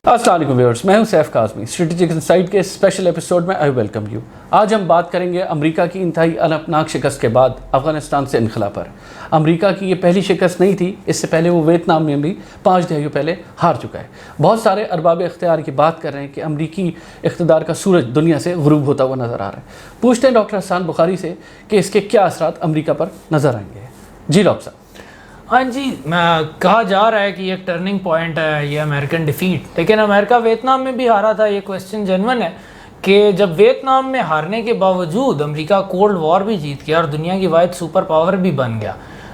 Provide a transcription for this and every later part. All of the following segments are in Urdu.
السلام علیکم ویورز، میں ہوں سیف کاظمی۔ اسٹریٹجک انسائٹ کے اسپیشل ایپیسوڈ میں آئی ویلکم یو۔ آج ہم بات کریں گے امریکہ کی انتہائی المناک شکست کے بعد افغانستان سے انخلا پر۔ امریکہ کی یہ پہلی شکست نہیں تھی، اس سے پہلے وہ ویتنام میں بھی 5 دہائیوں پہلے ہار چکا ہے۔ بہت سارے ارباب اختیار کی بات کر رہے ہیں کہ امریکی اقتدار کا سورج دنیا سے غروب ہوتا ہوا نظر آ رہا ہے۔ پوچھتے ہیں ڈاکٹر حسان بخاری سے کہ اس کے کیا اثرات امریکہ پر نظر آئیں گے۔ جی ڈاکٹر صاحب۔ ہاں جی، کہا جا رہا ہے کہ یہ ایک ٹرننگ پوائنٹ ہے یہ امریکن ڈیفیٹ، لیکن امریکہ ویتنام میں بھی ہارا تھا۔ یہ کویسچن جنون ہے کہ جب ویتنام میں ہارنے کے باوجود امریکہ کولڈ وار بھی جیت گیا اور دنیا کی واحد سپر پاور بھی بن گیا،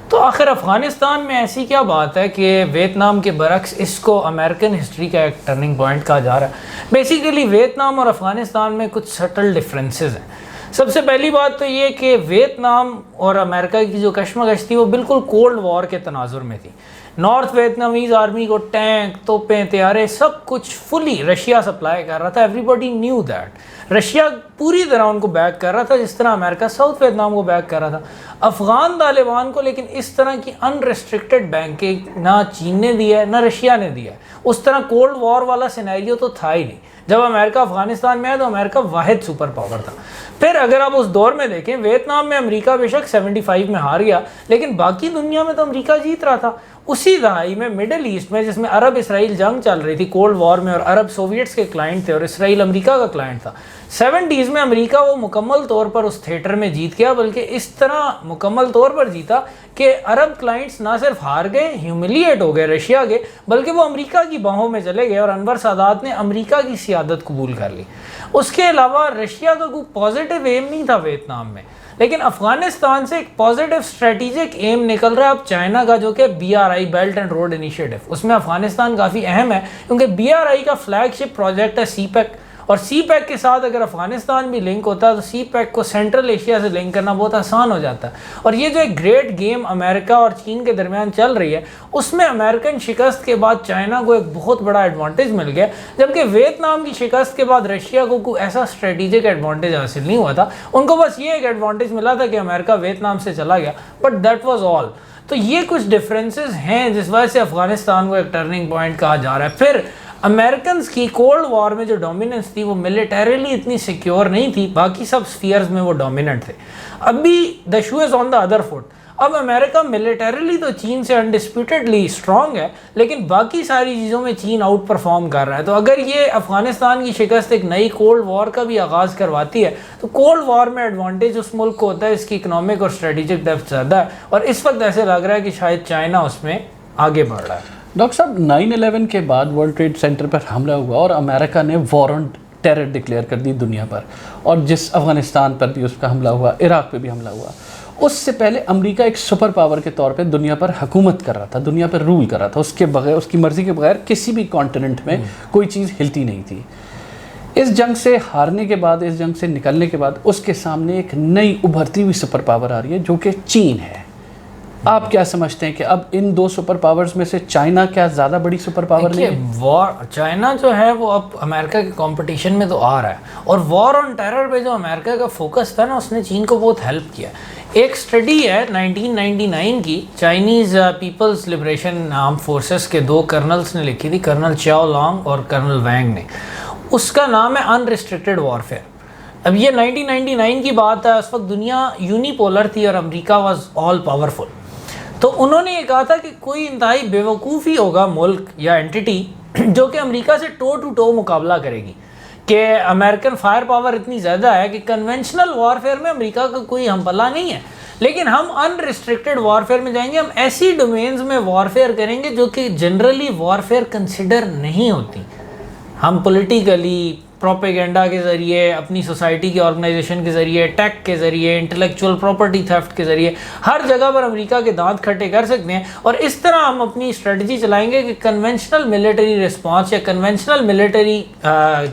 تو آخر افغانستان میں ایسی کیا بات ہے کہ ویتنام کے برعکس اس کو امریکن ہسٹری کا ایک ٹرننگ پوائنٹ کہا جا رہا ہے۔ بیسیکلی ویتنام اور افغانستان میں کچھ سٹل ڈفرینسز ہیں۔ سب سے پہلی بات تو یہ کہ ویتنام اور امریکہ کی جو کشمکش تھی وہ بالکل کولڈ وار کے تناظر میں تھی۔ نارتھ ویتنامیز آرمی کو ٹینک، توپیں، طیارے سب کچھ فلی رشیا سپلائی کر رہا تھا۔ Every body new that Russia پوری طرح ان کو بیک کر رہا تھا، جس طرح امریکہ ساؤتھ ویتنام کو بیک کر رہا تھا۔ افغان طالبان کو لیکن اس طرح کی انریسٹرکٹڈ بینکنگ نہ چین نے دی ہے نہ رشیا نے دی ہے۔ اس طرح کولڈ وار والا سینیریو تو تھا ہی نہیں۔ جب امریکہ افغانستان میں آیا تو امریکہ واحد سپر پاور تھا۔ پھر اگر آپ اس دور میں دیکھیں، ویتنام میں امریکہ بے شک 75 میں ہار گیا، لیکن باقی دنیا میں تو امریکہ جیت رہا تھا۔ اسی دہائی میں مڈل ایسٹ میں، جس میں عرب اسرائیل جنگ چل رہی تھی کولڈ وار میں، اور عرب سوویٹس کے کلائنٹ تھے اور اسرائیل امریکہ کا کلائنٹ تھا، 70s میں امریکہ وہ مکمل طور پر اس تھیٹر میں جیت گیا، بلکہ اس طرح مکمل طور پر جیتا کہ عرب کلائنٹس نہ صرف ہار گئے، ہیوملیٹ ہو گئے رشیا کے، بلکہ وہ امریکہ کی باہوں میں چلے گئے اور انور سادات نے امریکہ کی سیادت قبول کر لی۔ اس کے علاوہ رشیا کا کوئی پازیٹیو ایم نہیں تھا ویتنام میں، لیکن افغانستان سے ایک پازیٹیو اسٹریٹجک ایم نکل رہا ہے اب چائنا کا، جو کہ BRI belt and road initiative. اس میں افغانستان کافی اہم ہے کیونکہ BRI کا فلیگ شپ پروجیکٹ ہے CPEC، اور CPEC کے ساتھ اگر افغانستان بھی لنک ہوتا ہے تو CPEC کو سینٹرل ایشیا سے لنک کرنا بہت آسان ہو جاتا ہے۔ اور یہ جو ایک گریٹ گیم امریکہ اور چین کے درمیان چل رہی ہے، اس میں امریکن شکست کے بعد چائنا کو ایک بہت بڑا ایڈوانٹیج مل گیا، جبکہ ویتنام کی شکست کے بعد رشیا کو کوئی ایسا اسٹریٹجک ایڈوانٹیج حاصل نہیں ہوا تھا۔ ان کو بس یہ ایک ایڈوانٹیج ملا تھا کہ امریکہ ویتنام سے چلا گیا، بٹ دیٹ واز آل۔ تو یہ کچھ ڈفرینسز ہیں جس وجہ سے افغانستان کو ایک ٹرننگ پوائنٹ کہا جا رہا ہے۔ پھر امریکنز کی کولڈ وار میں جو ڈومیننس تھی وہ ملیٹریلی اتنی سیکیور نہیں تھی، باقی سب سفیئرز میں وہ ڈومیننٹ تھے۔ ابھی the shoe is on the other foot۔ اب امریکہ ملیٹریلی تو چین سے انڈسپیوٹڈلی اسٹرانگ ہے، لیکن باقی ساری چیزوں میں چین آؤٹ پرفارم کر رہا ہے۔ تو اگر یہ افغانستان کی شکست ایک نئی کولڈ وار کا بھی آغاز کرواتی ہے تو کولڈ وار میں ایڈوانٹیج اس ملک کو ہوتا ہے، اس کی اکنامک اور اسٹریٹجک ڈیپتھ زیادہ ہے، اور اس وقت ایسے لگ رہا ہے کہ شاید چائنا اس میں آگے بڑھ رہا ہے۔ ڈاکٹر صاحب، 9/11 کے بعد ورلڈ ٹریڈ سینٹر پر حملہ ہوا اور امریکہ نے وار آن ٹیرر ڈکلیئر کر دی دنیا پر، اور جس افغانستان پر بھی اس کا حملہ ہوا، عراق پہ بھی حملہ ہوا۔ اس سے پہلے امریکہ ایک سپر پاور کے طور پہ دنیا پر حکومت کر رہا تھا، دنیا پر رول کر رہا تھا، اس کے بغیر، اس کی مرضی کے بغیر کسی بھی کانٹیننٹ میں کوئی چیز ہلتی نہیں تھی۔ اس جنگ سے ہارنے کے بعد، اس جنگ سے نکلنے کے بعد اس کے سامنے ایک نئی ابھرتی ہوئی سپر پاور آ رہی ہے جو کہ چین ہے۔ آپ کیا سمجھتے ہیں کہ اب ان 2 سپر پاورز میں سے چائنا کیا زیادہ بڑی سپر پاور نہیں ہے؟ چائنا جو ہے وہ اب امریکہ کے کمپٹیشن میں تو آ رہا ہے، اور وار آن ٹیرر پہ جو امریکہ کا فوکس تھا نا، اس نے چین کو بہت ہیلپ کیا۔ ایک سٹڈی ہے 1999 کی، Chinese Peoples liberation arm forces کے 2 کرنلز نے لکھی تھی، کرنل چاؤ لانگ اور کرنل وینگ نے۔ اس کا نام ہے انریسٹرکٹڈ وارفیئر۔ اب یہ 1999 کی بات ہے، اس وقت دنیا یونیپولر تھی اور امریکہ واز آل پاورفل۔ تو انہوں نے یہ کہا تھا کہ کوئی انتہائی بیوقوفی ہوگا ملک یا اینٹی جو کہ امریکہ سے ٹو ٹو ٹو مقابلہ کرے گی، کہ امریکن فائر پاور اتنی زیادہ ہے کہ کنونشنل وارفیئر میں امریکہ کا کوئی ہم پلہ نہیں ہے، لیکن ہم انریسٹرکٹڈ وارفیئر میں جائیں گے، ہم ایسی ڈومینز میں وارفیئر کریں گے جو کہ جنرلی وارفیئر کنسیڈر نہیں ہوتی۔ ہم پولیٹیکلی، پروپیگنڈا کے ذریعے، اپنی سوسائٹی کی آرگنائزیشن کے ذریعے، ٹیک کے ذریعے، انٹلیکچوئل پراپرٹی تھیفٹ کے ذریعے ہر جگہ پر امریکہ کے دانت کھٹے کر سکتے ہیں، اور اس طرح ہم اپنی اسٹریٹجی چلائیں گے کہ کنونشنل ملٹری رسپانس یا کنونشنل ملٹری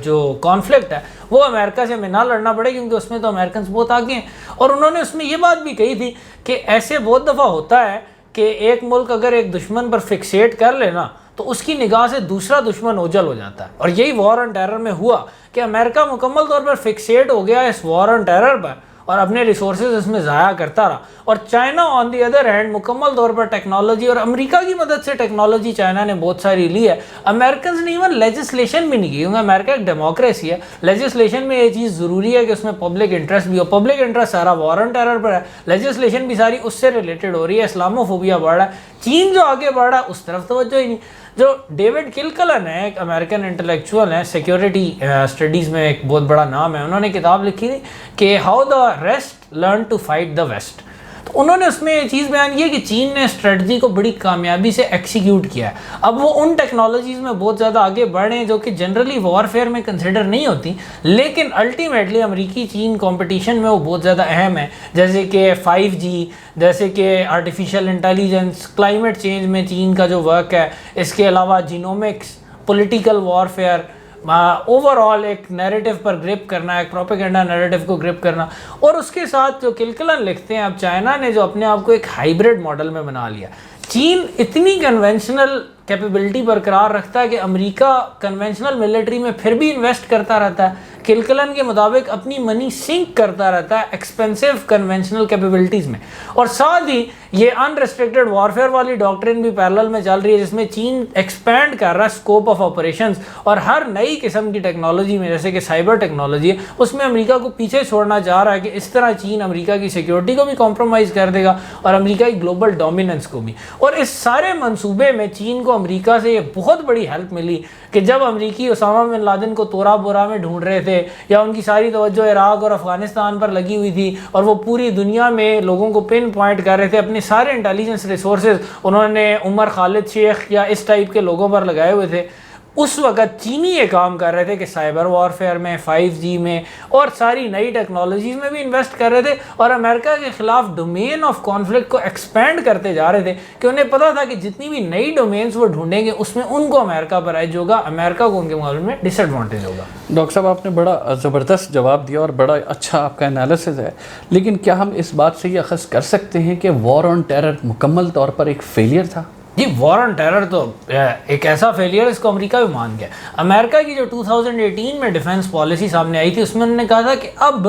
جو کانفلکٹ ہے وہ امریکہ سے ہمیں نہ لڑنا پڑے، کیونکہ اس میں تو امریکنز بہت آگے ہیں۔ اور انہوں نے اس میں یہ بات بھی کہی تھی کہ ایسے بہت دفعہ ہوتا ہے کہ ایک ملک اگر ایک دشمن پر فکسیٹ کر لے نا تو اس کی نگاہ سے دوسرا دشمن اوجھل ہو جاتا ہے، اور یہی وار آن ٹیرر میں ہوا کہ امریکہ مکمل طور پر فکسیٹ ہو گیا اس وار آن ٹیرر پر، اور اپنے ریسورسز اس میں ضائع کرتا رہا. اور China on the other hand مکمل طور پر ٹیکنالوجی اور امریکہ کی مدد سے ٹیکنالوجی چائنا نے بہت ساری لی ہے. امریکنز نے ایون لیجسلیشن بھی نہیں کی, کیونکہ امریکہ ایک ڈیموکریسی ہے. لیجسلیشن میں یہ چیز ضروری ہے کہ اس میں پبلک انٹرسٹ بھی ہو. پبلک انٹرسٹ سارا وار آن ٹیرر پر ہے, لیجسلیشن بھی ساری اس سے ریلیٹڈ ہو رہی ہے. اسلاموفوبیا بڑھ رہا ہے. چین جو آگے بڑھ رہا ہے اس طرف توجہ ہی نہیں. جو ڈیوڈ کلکلن ہے, ایک امریکن انٹلیکچوئل ہیں, سیکیورٹی اسٹڈیز میں ایک بہت بڑا نام ہے, انہوں نے کتاب لکھی تھی کہ how the rest learn to fight the West. تو انہوں نے اس میں یہ چیز بیان کی ہے کہ چین نے اسٹریٹجی کو بڑی کامیابی سے ایکسیکیوٹ کیا ہے. اب وہ ان ٹیکنالوجیز میں بہت زیادہ آگے بڑھ رہے ہیں جو کہ جنرلی وار فیئر میں کنسیڈر نہیں ہوتی, لیکن الٹیمیٹلی امریکی چین کمپٹیشن میں وہ بہت زیادہ اہم ہے. جیسے کہ 5G, جیسے کہ آرٹیفیشیل انٹیلیجنس, کلائمیٹ چینج میں چین کا جو ورک ہے, اس کے علاوہ جینومکس, پولیٹیکل وار فیئر, اوور آل ایک نیریٹو پر گرپ کرنا, ایک پروپیگنڈا نیریٹو کو گرپ کرنا. اور اس کے ساتھ جو کلکلن لکھتے ہیں, اب چائنا نے جو اپنے آپ کو ایک ہائیبرڈ ماڈل میں بنا لیا. چین اتنی کنونشنل کیپیبلٹی برقرار رکھتا ہے کہ امریکہ کنونشنل ملٹری میں پھر بھی انویسٹ کرتا رہتا ہے. کلکلن کے مطابق اپنی منی سنک کرتا رہتا ہے ایکسپینسو کنونشنل کیپیبلٹیز میں. اور ساتھ ہی یہ ان ریسٹرکٹڈ وارفیئر والی ڈاکٹرن بھی پیرلل میں چل رہی ہے, جس میں چین ایکسپینڈ کر رہا ہے اسکوپ آف آپریشنز, اور ہر نئی قسم کی ٹیکنالوجی میں جیسے کہ سائبر ٹیکنالوجی ہے اس میں امریکہ کو پیچھے چھوڑنا چاہ رہا ہے کہ اس طرح چین امریکہ کی سیکیورٹی کو بھی کمپرومائز کر دے گا اور امریکہ کی گلوبل ڈومیننس کو بھی. اور اس سارے منصوبے میں چین کو امریکہ سے یہ بہت بڑی ہیلپ ملی کہ جب امریکی اسامہ بن لادن کو تورا بورا میں ڈھونڈ رہے تھے, یا ان کی ساری توجہ عراق اور افغانستان پر لگی ہوئی تھی, اور وہ پوری دنیا میں لوگوں کو پن پوائنٹ کر رہے تھے, اپنے سارے انٹیلیجنس ریسورسز انہوں نے عمر خالد شیخ یا اس ٹائپ کے لوگوں پر لگائے ہوئے تھے. اس وقت چینی یہ کام کر رہے تھے کہ سائبر وارفیئر میں, 5G میں اور ساری نئی ٹیکنالوجیز میں بھی انویسٹ کر رہے تھے, اور امریکہ کے خلاف ڈومین آف کانفلکٹ کو ایکسپینڈ کرتے جا رہے تھے کہ انہیں پتا تھا کہ جتنی بھی نئی ڈومینز وہ ڈھونڈیں گے اس میں ان کو امریکہ پر ایج ہوگا, امریکہ کو ان کے مقابلے میں ڈس ایڈوانٹیج ہوگا. ڈاکٹر صاحب آپ نے بڑا زبردست جواب دیا اور بڑا اچھا آپ کا انالیسز ہے, لیکن کیا ہم اس بات سے یہ اخذ کر سکتے ہیں کہ وار آن ٹیرر مکمل طور پر ایک فیلئر تھا؟ جی, وار آن ٹیرر تو ایک ایسا فیلئر اس کو امریکہ بھی مان گیا. امریکہ کی جو 2018 میں ڈیفنس پالیسی سامنے آئی تھی اس میں انہوں نے کہا تھا کہ اب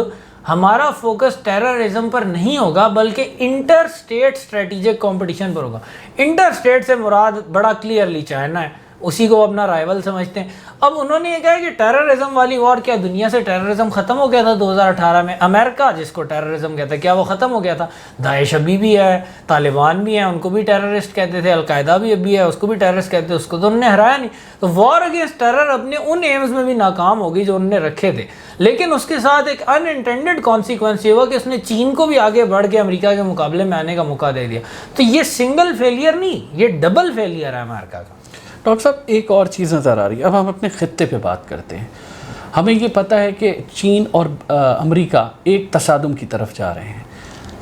ہمارا فوکس ٹیررزم پر نہیں ہوگا بلکہ انٹر اسٹیٹ اسٹریٹجک کمپٹیشن پر ہوگا. انٹر اسٹیٹ سے مراد بڑا کلیئرلی چائنا ہے, اسی کو اپنا رائیول سمجھتے ہیں. اب انہوں نے یہ کہا کہ ٹیررزم والی وار, کیا دنیا سے ٹیررزم ختم ہو گیا تھا 2018 میں؟ امریکہ جس کو ٹیررزم کہتا ہے کیا وہ ختم ہو گیا تھا؟ داعش ابھی بھی ہے, طالبان بھی ہیں, ان کو بھی ٹیررسٹ کہتے تھے, القاعدہ بھی ابھی ہے, اس کو بھی ٹیررسٹ کہتے تھے, اس کو تو انہوں نے ہرایا نہیں. تو وار اگینسٹ ٹیرر اپنے ان ایمز میں بھی ناکام ہوگی جو انہوں نے رکھے تھے, لیکن اس کے ساتھ ایک ان انٹینڈڈ کانسیکوینس یہ ہوا کہ اس نے چین کو بھی آگے بڑھ کے امریکہ کے مقابلے میں آنے کا موقع دے دیا. تو یہ سنگل فیلئر نہیں, یہ ڈبل فیلئر ہے امریکہ کا. ڈاکٹر صاحب ایک اور چیز نظر آ رہی ہے, اب ہم اپنے خطے پہ بات کرتے ہیں. ہمیں یہ پتہ ہے کہ چین اور امریکہ ایک تصادم کی طرف جا رہے ہیں.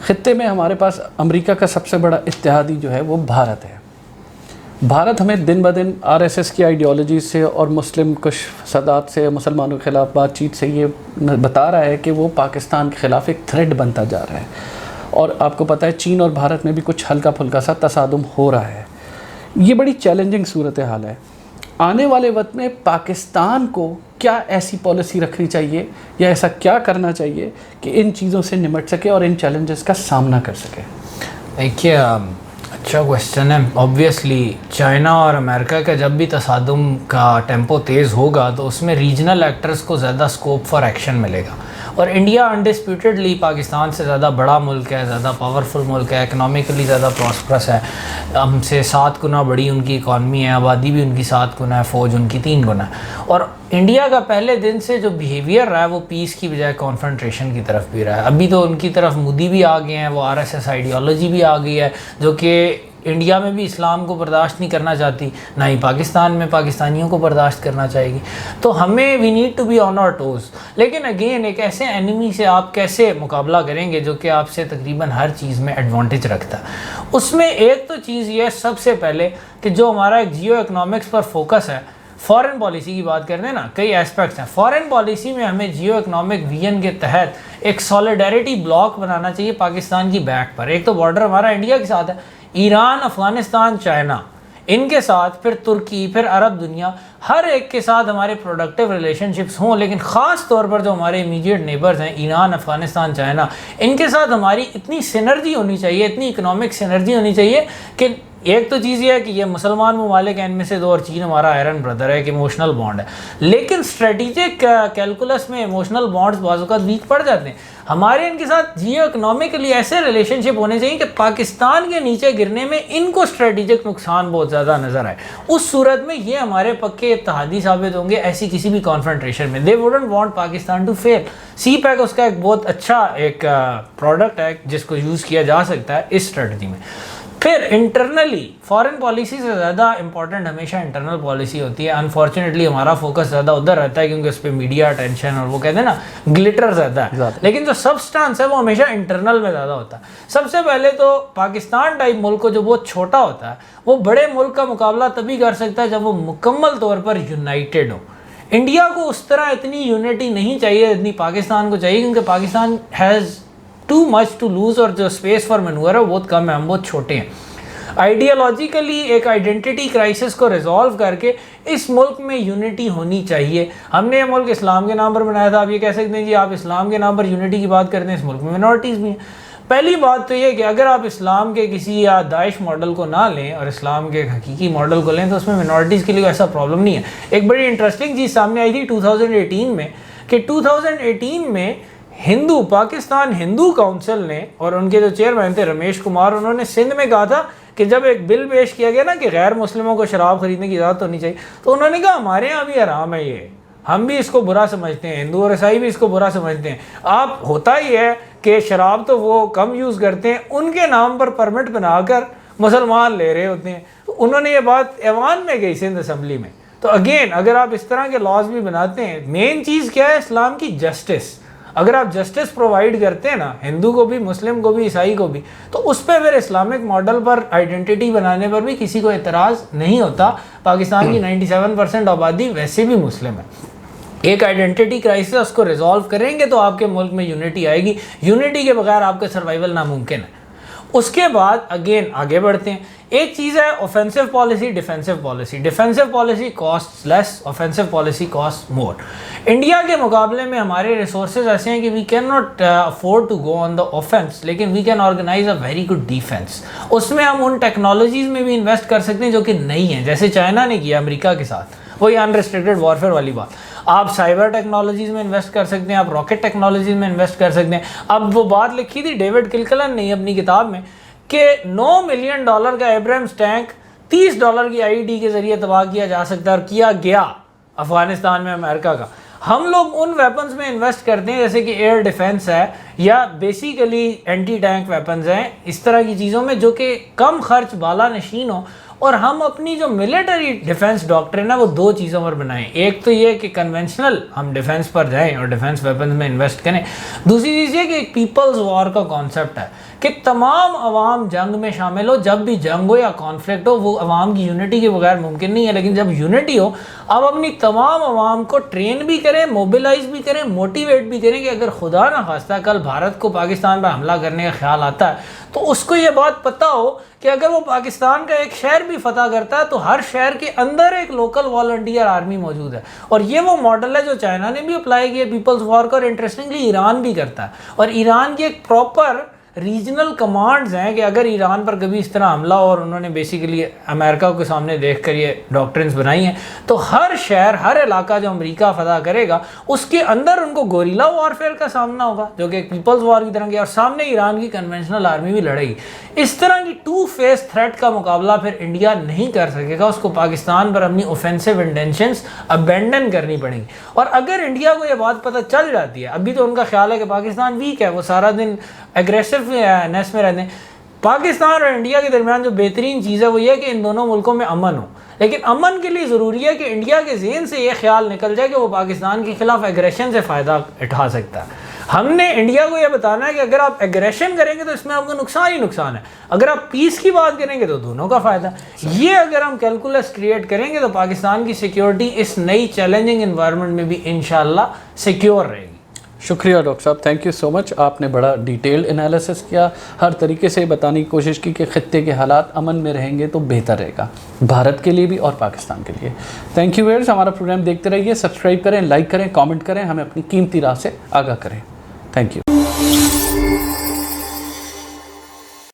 خطے میں ہمارے پاس امریکہ کا سب سے بڑا اتحادی جو ہے وہ بھارت ہے. بھارت ہمیں دن بدن RSS کی آئیڈیالوجی سے اور مسلم کش فسادات سے, مسلمانوں کے خلاف بات چیت سے یہ بتا رہا ہے کہ وہ پاکستان کے خلاف ایک تھریٹ بنتا جا رہا ہے. اور آپ کو پتہ ہے چین اور بھارت میں بھی کچھ ہلکا پھلکا سا تصادم ہو رہا ہے. یہ بڑی چیلنجنگ صورتحال ہے. آنے والے وقت میں پاکستان کو کیا ایسی پالیسی رکھنی چاہیے یا ایسا کیا کرنا چاہیے کہ ان چیزوں سے نمٹ سکے اور ان چیلنجز کا سامنا کر سکے؟ دیکھیے, اچھا کویسچن ہے. آبویسلی چائنا اور امریکہ کا جب بھی تصادم کا ٹیمپو تیز ہوگا تو اس میں ریجنل ایکٹرز کو زیادہ اسکوپ فار ایکشن ملے گا. اور انڈیا انڈسپیوٹیڈلی پاکستان سے زیادہ بڑا ملک ہے, زیادہ پاورفل ملک ہے, اکنامکلی زیادہ پراسپرس ہے, ہم سے 7 گنا بڑی ان کی اکانومی ہے, آبادی بھی ان کی 7 گنا ہے, فوج ان کی 3 گنا ہے. اور انڈیا کا پہلے دن سے جو بیہیویئر رہا ہے وہ پیس کی بجائے کانفرنٹریشن کی طرف بھی رہا ہے. ابھی تو ان کی طرف مودی بھی آ گئے ہیں, وہ RSS آئیڈیالوجی بھی آ گئی ہے جو کہ انڈیا میں بھی اسلام کو برداشت نہیں کرنا چاہتی, نہ ہی پاکستان میں پاکستانیوں کو برداشت کرنا چاہے گی. تو ہمیں we need to be on our toes. لیکن اگین ایک ایسے اینیمی سے آپ کیسے مقابلہ کریں گے جو کہ آپ سے تقریباً ہر چیز میں ایڈوانٹیج رکھتا ہے؟ اس میں ایک تو چیز یہ ہے سب سے پہلے کہ جو ہمارا ایک جیو اکنامکس پر فوکس ہے, فارن پالیسی کی بات کرتے ہیں نا, کئی ایسپیکٹس ہیں. فارن پالیسی میں ہمیں جیو اکنامک ویژن کے تحت ایک سالیڈیرٹی بلاک بنانا چاہیے پاکستان کی بیک پر. ایک تو بارڈر ہمارا انڈیا کے ساتھ ہے, ایران, افغانستان, چائنا, ان کے ساتھ پھر ترکی پھر عرب دنیا ہر ایک کے ساتھ ہمارے پروڈکٹیو ریلیشن شپس ہوں، لیکن خاص طور پر جو ہمارے امیڈیٹ نیبرز ہیں ایران، افغانستان، چائنا، ان کے ساتھ ہماری اتنی سینرجی ہونی چاہیے، اتنی اکنامک سینرجی ہونی چاہیے کہ ایک تو چیز یہ ہے کہ یہ مسلمان ممالک ہیں ان میں سے دو، اور چین ہمارا آئرن بردر ہے کہ ایموشنل بانڈ ہے، لیکن اسٹریٹجک کیلکولس میں ایموشنل بانڈز بعض اوقات ویک پڑ جاتے ہیں۔ ہمارے ان کے ساتھ جیو اکنامکلی ایسے ریلیشن شپ ہونے چاہیے کہ پاکستان کے نیچے گرنے میں ان کو اسٹریٹجک نقصان بہت زیادہ نظر آئے، اس صورت میں یہ ہمارے پکے اتحادی ثابت ہوں گے ایسی کسی بھی کانفرنٹریشن میں۔ They wouldn't want Pakistan to fail. CPEC اس کا ایک بہت اچھا ایک پروڈکٹ ہے جس کو یوز کیا جا سکتا ہے اس اسٹریٹجی میں۔ پھر انٹرنلی فارن پالیسی سے زیادہ امپورٹنٹ ہمیشہ انٹرنل پالیسی ہوتی ہے۔ انفارچونیٹلی ہمارا فوکس زیادہ ادھر رہتا ہے کیونکہ اس پہ میڈیا اٹینشن اور وہ کہتے ہیں نا گلٹر زیادہ ہے، لیکن جو سبسٹانس ہے وہ ہمیشہ انٹرنل میں زیادہ ہوتا ہے۔ سب سے پہلے تو پاکستان ٹائپ ملک کو جو بہت چھوٹا ہوتا ہے وہ بڑے ملک کا مقابلہ تبھی کر سکتا ہے جب وہ مکمل طور پر یونائٹڈ ہو۔ انڈیا کو اس طرح اتنی یونٹی نہیں چاہیے جتنی پاکستان کو چاہیے، کیونکہ Pakistan has too much to lose, اور جو اسپیس فار مینور ہے وہ بہت کم ہے، ہم بہت چھوٹے ہیں۔ آئیڈیالوجیکلی ایک آئیڈینٹی کرائسس کو ریزالو کر کے اس ملک میں یونٹی ہونی چاہیے۔ ہم نے یہ ملک اسلام کے نام پر بنایا تھا، آپ یہ کہہ سکتے ہیں جی آپ اسلام کے نام پر یونٹی کی بات کرتے ہیں، اس ملک میں منورٹیز بھی ہیں۔ پہلی بات تو یہ کہ اگر آپ اسلام کے کسی یا داعش ماڈل کو نہ لیں اور اسلام کے حقیقی ماڈل کو لیں تو اس میں منورٹیز کے لیے ایسا پرابلم نہیں ہے۔ ایک بڑی انٹرسٹنگ چیز سامنے آئی تھی 2018 میں کہ 2018 میں پاکستان ہندو کونسل نے، اور ان کے جو چیئرمین تھے رمیش کمار، انہوں نے سندھ میں کہا تھا کہ جب ایک بل پیش کیا گیا نا کہ غیر مسلموں کو شراب خریدنے کی اجازت ہونی چاہیے، تو انہوں نے کہا ہمارے یہاں بھی حرام ہے، یہ ہم بھی اس کو برا سمجھتے ہیں، ہندو اور عیسائی بھی اس کو برا سمجھتے ہیں۔ آپ ہوتا ہی ہے کہ شراب تو وہ کم یوز کرتے ہیں، ان کے نام پر پرمٹ بنا کر مسلمان لے رہے ہوتے ہیں۔ تو انہوں نے یہ بات ایوان میں گئی سندھ اسمبلی میں۔ تو اگین اگر آپ اس طرح کے لاز بھی بناتے ہیں، مین چیز کیا ہے اسلام کی جسٹس۔ اگر آپ جسٹس پرووائڈ کرتے ہیں نا ہندو کو بھی، مسلم کو بھی، عیسائی کو بھی، تو اس پہ پھر اسلامک ماڈل پر آئیڈینٹی بنانے پر بھی کسی کو اعتراض نہیں ہوتا۔ پاکستان کی 97% آبادی ویسے بھی مسلم ہے۔ ایک آئیڈینٹی کرائسس کو ریزالو کریں گے تو آپ کے ملک میں یونٹی آئے گی، یونٹی کے بغیر آپ کا سروائیول ناممکن ہے۔ اس کے بعد اگین آگے بڑھتے ہیں، ایک چیز ہے offensive policy, defensive policy. Defensive policy cost less, offensive policy cost more. India کے مقابلے میں ہمارے ریسورسز ایسے ہیں کہ we can not afford to go on the offence, لیکن we can organise a very good defence. اس میں ہم ان ٹیکنالوجیز میں بھی انویسٹ کر سکتے ہیں جو کہ نئی ہیں، جیسے چائنا نے کیا امریکہ کے ساتھ، وہی انریسٹرکٹیڈ وارفیئر والی بات۔ آپ سائبر ٹیکنالوجیز میں انویسٹ کر سکتے ہیں، آپ راکٹ ٹیکنالوجیز میں انویسٹ کر سکتے ہیں۔ اب وہ بات لکھی تھی ڈیوڈ کلکلن نے اپنی کتاب میں کہ $9 ملین کا ایبرامس ٹینک $30 کی آئی ڈی کے ذریعے تباہ کیا جا سکتا ہے، اور کیا گیا افغانستان میں امریکہ کا۔ ہم لوگ ان ویپنز میں انویسٹ کرتے ہیں جیسے کہ ایئر ڈیفنس ہے یا بیسیکلی اینٹی ٹینک ویپنز ہیں، اس طرح کی چیزوں میں جو کہ کم خرچ بالا نشین ہو، اور ہم اپنی جو ملٹری ڈیفنس ڈاکٹرن ہے وہ دو چیزوں پر بنائیں۔ ایک تو یہ کہ کنونشنل ہم ڈیفنس پر جائیں اور ڈیفنس ویپنز میں انویسٹ کریں، دوسری چیز یہ کہ ایک پیپلز وار کا کانسیپٹ ہے کہ تمام عوام جنگ میں شامل ہو، جب بھی جنگ ہو یا کانفلکٹ ہو، وہ عوام کی یونٹی کے بغیر ممکن نہیں ہے، لیکن جب یونٹی ہو اب اپنی تمام عوام کو ٹرین بھی کریں، موبلائز بھی کریں، موٹیویٹ بھی کریں کہ اگر خدا نہ خواستہ کل بھارت کو پاکستان پر حملہ کرنے کا خیال آتا ہے تو اس کو یہ بات پتہ ہو کہ اگر وہ پاکستان کا ایک شہر بھی فتح کرتا ہے تو ہر شہر کے اندر ایک لوکل والنٹیئر آرمی موجود ہے۔ اور یہ وہ ماڈل ہے جو چائنا نے بھی اپلائی کیا پیپلز وار کا، اور انٹرسٹنگلی ایران بھی کرتا ہے۔ اور ایران کی ایک پراپر ریجنل کمانڈز ہیں کہ اگر ایران پر کبھی اس طرح حملہ ہو، اور انہوں نے بیسیکلی امریکہ کے سامنے دیکھ کر یہ ڈاکٹرنز بنائی ہیں، تو ہر شہر، ہر علاقہ جو امریکہ فتح کرے گا اس کے اندر ان کو گوریلا وارفیئر کا سامنا ہوگا جو کہ پیپلز وار کی طرح کی، اور سامنے ایران کی کنونشنل آرمی بھی لڑے گی۔ اس طرح کی ٹو فیس تھریٹ کا مقابلہ پھر انڈیا نہیں کر سکے گا، اس کو پاکستان پر اپنی اوفینسو انٹینشنز ابینڈن کرنی پڑیں گی۔ اور اگر انڈیا کو یہ بات پتہ چل جاتی ہے، ابھی تو ان کا خیال ہے کہ پاکستان ویک ہے، وہ سارا دن ایگریسو نیس میں رہتے ہیں۔ پاکستان اور انڈیا کے درمیان جو بہترین چیز ہے وہ یہ کہ ان دونوں ملکوں میں امن ہو، لیکن امن کے لیے ضروری ہے کہ انڈیا کے ذہن سے یہ خیال نکل جائے کہ وہ پاکستان کے خلاف ایگریشن سے فائدہ اٹھا سکتا ہے۔ ہم نے انڈیا کو یہ بتانا ہے کہ اگر آپ ایگریشن کریں گے تو اس میں آپ کو نقصان ہی نقصان ہے، اگر آپ پیس کی بات کریں گے تو دونوں کا فائدہ ہے۔ یہ اگر ہم کیلکولس کریٹ کریں گے تو پاکستان کی سیکیورٹی اس نئی چیلنجنگ انوائرمنٹ میں بھی انشاءاللہ سیکیور رہے گی۔ شکریہ ڈاکٹر صاحب, تھینک یو سو مچ. آپ نے بڑا ڈیٹیل انالیسس کیا, ہر طریقے سے بتانے کی کوشش کی کہ خطے کے حالات امن میں رہیں گے تو بہتر رہے گا بھارت کے لیے بھی اور پاکستان کے لیے. تھینک یو ویئرز, ہمارا پروگرام دیکھتے رہیے, سبسکرائب کریں, لائک کریں, کامنٹ کریں, ہمیں اپنی قیمتی راہ سے آگاہ کریں. Thank you.